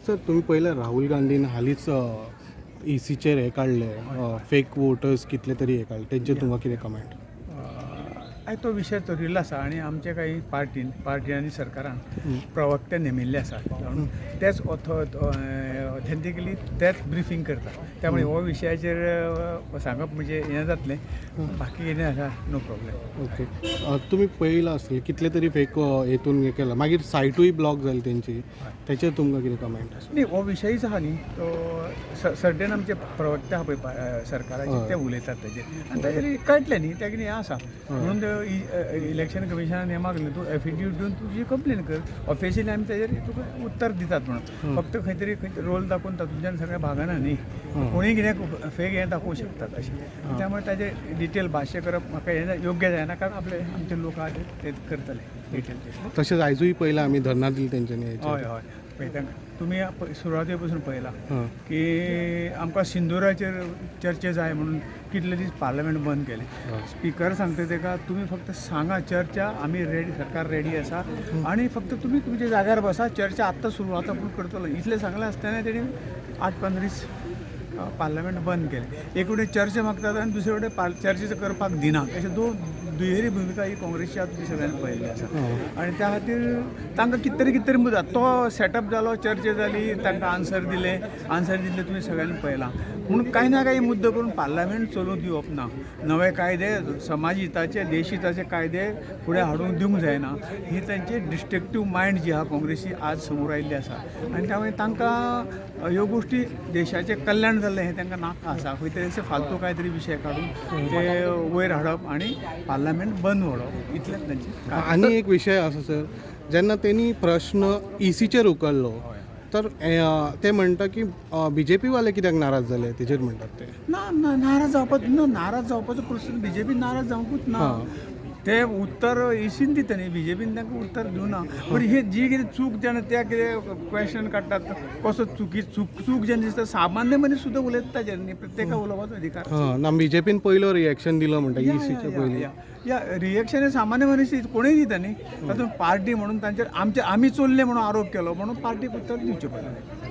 Sir तुम्ही पहिलं Rahul Gandhian हालींच ECचेर हे काडले फेक वोटर्स कितले तरी हे काडले तेंचेर तुमकां कितें कमेंट? तो विशय चलिल्लो आसा आनी आमचे काही पार्टी आनी सरकारान प्रवक्ते नेमिल्ले आसा म्हणून तेच ऑथेंटिकली तेच ब्रिफींग करता. त्यामुळे हो विशयाचेर सांगप म्हणजे हें जातलें, बाकी कितें आसा नो प्रॉब्लेम. ओके तुमी पळयलां आसतलें कितले तरी फेक हेतून हे केला मागीर सायटूय ब्लॉक जाली तेंची, तेचेर तुमकां कितें कमेंट आसा? न्ही हो विशयच आहा न्ही तो सर्टेन आमचे प्रवक्ते आहा पळय सरकाराचे ते उलयतात तेजेर आनी तेजेर कळटलें न्ही तें कितें आसा म्हणून इलेक्शन कमिशनान हें मागलें तूं एफिडेविट दिवन तुजी कंप्लेन कर. ऑफिशियली आमी तेजेर तुका उत्तर दितात म्हणून फक्त खंय तरी रोल दाखोवन तातूंतल्यान सगळें भागना न्ही. कोणीय कितें फेक हें दाखोवंक शकतात अशें. त्यामुळे ताजेर डिटेल भाश्य करप म्हाका हें योग्य जायना कारण आपले आमचे लोक आहा ते करतले डिटेल. तशेंच आयजूय पळयलां आमी धरना दिलें तेंच्यांनी हय हय पळयता तुमी सुरवाते पसून पळयलां की आमकां सिंदुराचेर चर्चा जाय म्हणून कितले दीस पार्लमेंट बंद केलें. स्पिकर सांगता तेका तुमी फक्त सांगा चर्चा आमी रेडी, सरकार रेडी आसा आनी फक्त तुमी तुमच्या जाग्यार बसा, चर्चा आत्तां सुरवात आपूण करतलो इतलें सांगलें आसतना तेणी 8-15 दीस पार्लमेंट बंद केलें. एक वटेन चर्चा मागतात आनी दुसरे वटेन चर्चा करपाक दिनात. अशें दुहेरी भुमिका ही काँग्रेसची आतां तुमी सगळ्यांनी पळयल्ली आसा आनी त्या खातीर तांकां कितें तरी मुदात तो सेटअप जालो, चर्चा जाली, तांकां आन्सर दिले तुमी सगळ्यांनी पळयलां. म्हणून कांय ना कांय मुद्दो करून पार्लमेंट चलोवंक दिवप ना. नवे कायदे समाज हिताचे देश हिताचे कायदे फुडें हाडूंक दिवंक जायना ही तांची डिस्ट्रक्टीव मायंड जी आहा काँग्रेसी आज समोर आयिल्ली आसा आनी त्यामुळे तांकां ह्यो गोश्टी देशाचें कल्याण जाल्लें हें तांकां नाका आसा. खंय तरी अशें फालतू कांय तरी विशय काडून ते वयर हाडप आनी पार्लमेंट बंद व्हरप इतलेंच तांचें. आनी एक विशय आसा सर, जेन्ना तेणी प्रश्न ECचेर उखल्लो तर ते म्हणटा की BJP वाले कित्याक नाराज जाले तेजेर म्हणटात ते. ना नाराज जावपाचो प्रश्न BJP नाराज जावंकूच ना. ते उत्तर ECन दिता न्ही, BJPन तांकां उत्तर दिवना. पूण ही जी कितें चूक जेन्ना त्या कितें क्वेश्चन काडटात कसो चूक जेन्ना दिसता सामान्य मनीस सुद्दां उलयता ताजेर न्ही, प्रत्येका उलोवपाचो अधिकार. ना BJPन पयलो रिएक्शन दिलो म्हणटा ECच्या पयलीं. या रिएक्शन सामान्य मनीस कोणूय दिता न्ही. तातूंत पार्टी म्हणून तांचेर आमी चोरले म्हणून आरोप केलो म्हणून पार्टीक उत्तर दिवचें पडलें.